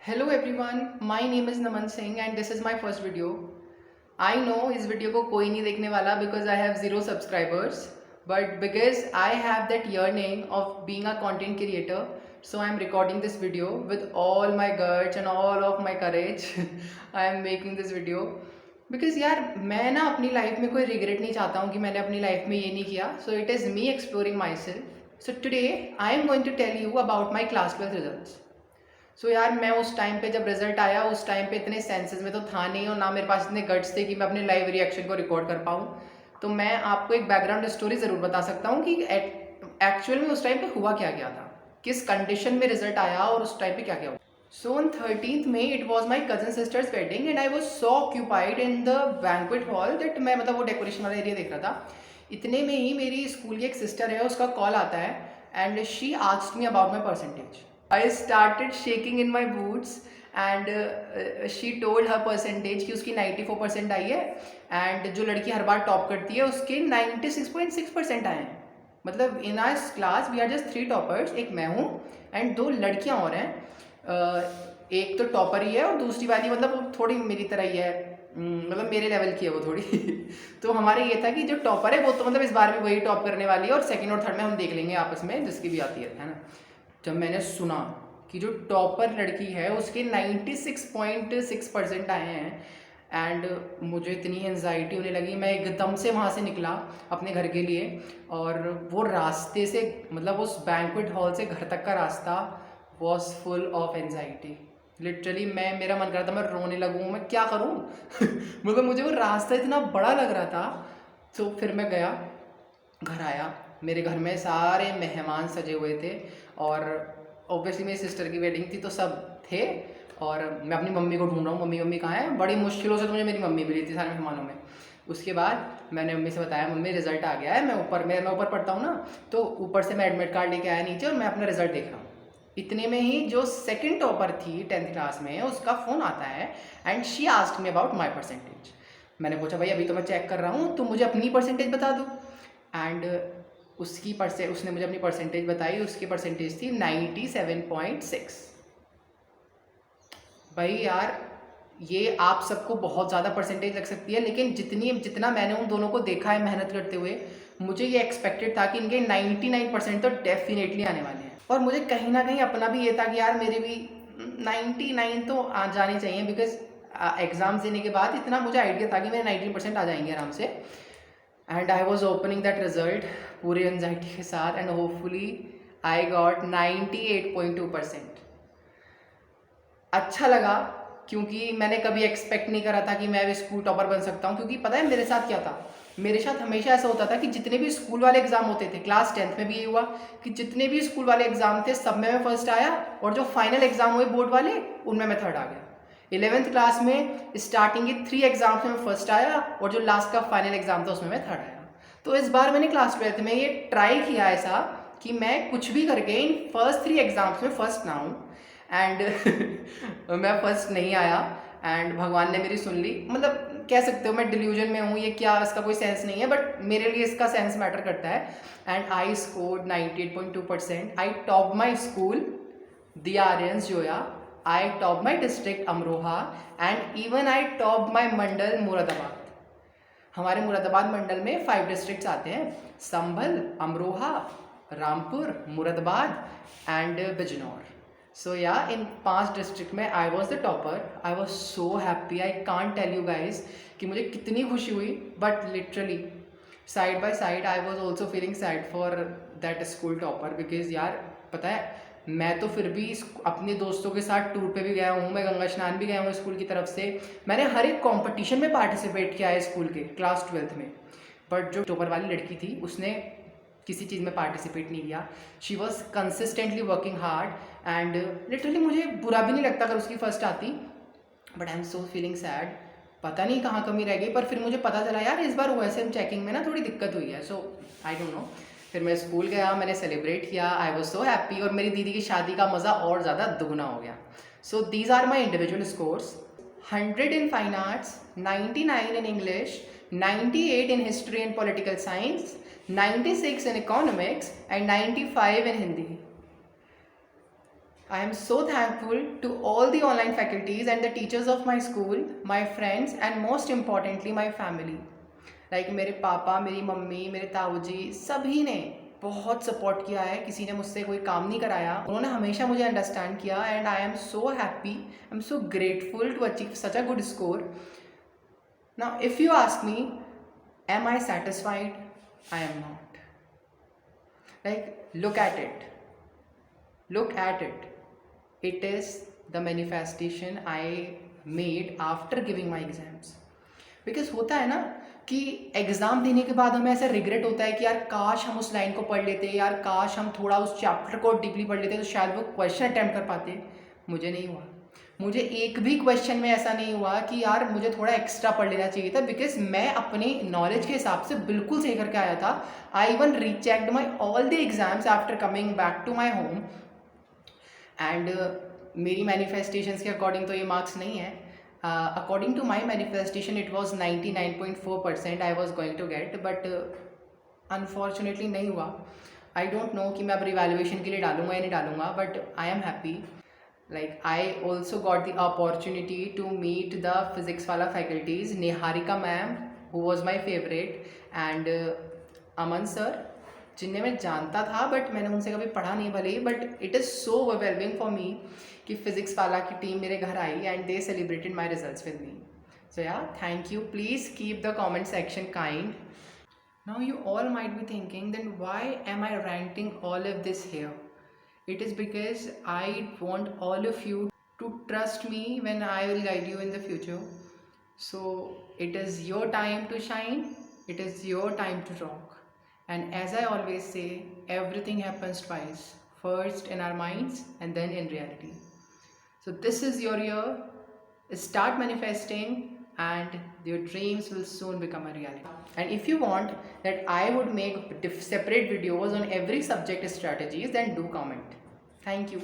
Hello everyone, my name is Naman Singh and this is my first video. I know इस video को कोई नहीं देखने वाला because I have zero subscribers, but because I have that yearning of being a content creator, so I am recording this video with all my guts and all of my courage. I am making this video because यार मैं ना अपनी life में कोई regret नहीं चाहता हूँ कि मैंने अपनी लाइफ में ये नहीं किया। So it is me exploring myself. So today I am going to tell you about my class 12 results. So यार मैं उस टाइम पे जब रिजल्ट आया उस टाइम पे इतने सेंसेस में तो था नहीं और ना मेरे पास इतने गट्स थे कि मैं अपने लाइव रिएक्शन को रिकॉर्ड कर पाऊँ। तो मैं आपको एक बैकग्राउंड स्टोरी ज़रूर बता सकता हूँ कि एक्चुअल में उस टाइम पे हुआ क्या गया था, किस कंडीशन में रिजल्ट आया और उस टाइम पे क्या क्या हुआ। So on 13th May it was my cousin sisters wedding and I was so occupied in the banquet hall that मैं मतलब वो डेकोरेशन वाला एरिया देख रहा था। इतने में ही मेरी स्कूल की एक सिस्टर है, उसका कॉल आता है and she asked me about my percentage. I started shaking in my boots and she told her percentage कि उसकी 94% आई है एंड जो लड़की हर बार टॉप करती है उसके 96.6% आए हैं। मतलब in our class we are just 3 toppers, एक मैं हूँ एंड 2 लड़कियाँ और हैं। एक तो टॉपर ही है और दूसरी वाली मतलब वो थोड़ी मेरी तरह ही है, मतलब मेरे लेवल की है वो थोड़ी। तो हमारे ये था कि जो टॉपर है वो तो मतलब इस बार भी वही टॉप करने वाली है और सेकंड और थर्ड में हम देख लेंगे आपस में जिसकी भी आती है ना। जब मैंने सुना कि जो टॉपर लड़की है उसके 96.6% आए हैं एंड मुझे इतनी एनजाइटी होने लगी, मैं एकदम से वहाँ से निकला अपने घर के लिए। और वो रास्ते से मतलब उस बैंक्वेट हॉल से घर तक का रास्ता was full of anxiety. Literally मेरा मन कर रहा था मैं रोने लगूँ, मैं क्या करूँ। मतलब मुझे वो रास्ता इतना बड़ा लग रहा था। तो फिर मैं गया, घर आया, मेरे घर में सारे मेहमान सजे हुए थे और ऑब्वियसली मेरी सिस्टर की वेडिंग थी तो सब थे। और मैं अपनी मम्मी को ढूंढ रहा हूँ, मम्मी कहाँ है। बड़ी मुश्किलों से तो मुझे मेरी मम्मी मिली थी सारे मेहमानों में। उसके बाद मैंने मम्मी से बताया मम्मी रिजल्ट आ गया है, मैं ऊपर पढ़ता हूँ ना, तो ऊपर से मैं एडमिट कार्ड लेके आया नीचे और मैं अपना रिजल्ट देख रहा हूँ। इतने में ही जो सेकंड टॉपर थी 10th क्लास में उसका फ़ोन आता है and she asked me about my percentage. मैंने पूछा भाई अभी तो मैं चेक कर रहा हूँ, तो मुझे अपनी परसेंटेज बता दो। एंड उसने मुझे अपनी परसेंटेज बताई, उसकी परसेंटेज थी 97.6। भाई यार ये आप सबको बहुत ज़्यादा परसेंटेज लग सकती है, लेकिन जितना मैंने उन दोनों को देखा है मेहनत करते हुए, मुझे ये एक्सपेक्टेड था कि इनके 99% तो डेफिनेटली आने वाले हैं। और मुझे कहीं ना कहीं अपना भी ये था कि यार मेरे भी 99 तो आ जाने चाहिए बिकॉज एग्ज़ाम्स देने के बाद इतना मुझे आइडिया था कि मेरे 90% आ जाएंगे आराम से। And I was opening that result पूरी एनजाइटी के साथ एंड होपफुली आई गॉट 98.2%। अच्छा लगा क्योंकि मैंने कभी एक्सपेक्ट नहीं करा था कि मैं भी स्कूल टॉपर बन सकता हूँ। क्योंकि पता है मेरे साथ क्या था, मेरे साथ हमेशा ऐसा होता था कि जितने भी स्कूल वाले एग्जाम होते थे, क्लास 10th में भी ये हुआ कि जितने भी स्कूल वाले एग्जाम थे सब में मैं फर्स्ट आया और जो फाइनल एग्जाम हुए बोर्ड वाले उनमें मैं थर्ड आ गया। 11th क्लास में स्टार्टिंग के 3 एग्जाम्स में मैं फर्स्ट आया और जो लास्ट का फाइनल एग्जाम था उसमें मैं थर्ड आया। तो इस बार मैंने क्लास 12th में ये ट्राई किया ऐसा कि मैं कुछ भी करके इन फर्स्ट 3 एग्जाम्स में फर्स्ट ना हूँ। एंड मैं फर्स्ट नहीं आया एंड भगवान ने मेरी सुन ली। मतलब कह सकते हो मैं डिल्यूजन में हूँ, ये क्या इसका कोई सेंस नहीं है, बट मेरे लिए इसका सेंस मैटर करता है। And I scored 98.2%। I top my school the Aryans Joya, I top my district Amroha and even I top my mandal Moradabad. हमारे मुरादाबाद मंडल में 5 डिस्ट्रिक्ट्स आते हैं, Sambhal, Amroha, Rampur, Moradabad and Bijnor. So yeah in 5 district में I was the topper. I was so happy, I can't tell you guys कि मुझे कितनी खुशी हुई। But literally side by side I was also feeling sad for that school topper because यार पता है मैं तो फिर भी अपने दोस्तों के साथ टूर पे भी गया हूँ, मैं गंगा स्नान भी गया हूँ स्कूल की तरफ से। मैंने हर एक कंपटीशन में पार्टिसिपेट किया है स्कूल के क्लास 12th में। बट जो टॉपर वाली लड़की थी उसने किसी चीज़ में पार्टिसिपेट नहीं किया। She was consistently working hard and literally मुझे बुरा भी नहीं लगता अगर उसकी फर्स्ट आती, but I am so feeling sad. पता नहीं कहाँ कमी रह गई, पर फिर मुझे पता चला यार इस बार OSM चेकिंग में ना थोड़ी दिक्कत हुई है। सो आई डोंट नो। फिर मैं स्कूल गया, मैंने सेलिब्रेट किया, आई वॉज सो हैप्पी और मेरी दीदी की शादी का मज़ा और ज़्यादा दुगना हो गया। So these are my individual scores: 100 in fine arts, 99 in English, 98 in history and political science, 96 in economics and 95 in Hindi. I am so thankful to all the online faculties and the teachers of my school, my friends, and most importantly, my family. Like मेरे पापा, मेरी mummy, मेरे ताऊजी, सभी ने बहुत support किया है. किसी ने मुझसे कोई काम नहीं कराया. उन्होंने हमेशा मुझे अंडरस्टैंड किया and I am so happy, I am so grateful to achieve such a good score. Now, if you ask me, am I satisfied? I am not. Like, look at it. Look at it. It is the manifestation I made after giving my exams. Because होता है ना कि exam देने के बाद हमें ऐसा regret होता है कि यार काश हम उस लाइन को पढ़ लेते, यार काश हम थोड़ा उस चैप्टर को डीपली पढ़ लेते तो शायद वो क्वेश्चन अटैम्प्ट कर पाते. मुझे नहीं हुआ. मुझे एक भी क्वेश्चन में ऐसा नहीं हुआ कि यार मुझे थोड़ा एक्स्ट्रा पढ़ लेना चाहिए था, बिकॉज मैं अपने नॉलेज के हिसाब से बिल्कुल सही करके आया था. I even rechecked my all the exams after coming back to my home and मेरी मैनिफेस्टेशंस के अकॉर्डिंग तो ये मार्क्स नहीं है. According to my manifestation it was 99.4% I was going to get, but unfortunately नहीं हुआ. आई डोंट नो कि मैं अब रिवैल्यूएशन के लिए डालूंगा या नहीं डालूंगा, but I am happy. Like I also got the opportunity to meet the physics wala faculties, Niharika ma'am who was my favorite and Aman sir जिन्हें मैं जानता था बट मैंने उनसे कभी पढ़ा नहीं भले ही, but it is so overwhelming for me कि फिज़िक्स वाला की टीम मेरे घर आई and they celebrated my results with me. So yeah thank you. Please keep the comment section kind. Now you all might be thinking then why am I ranting all of this here. It is because I want all of you to trust me when I will guide you in the future. So it is your time to shine. It is your time to rock. And as I always say, everything happens twice. First in our minds and then in reality. So this is your year. Start manifesting and your dreams will soon become a reality. And if you want that I would make separate videos on every subject strategies, then do comment. Thank you.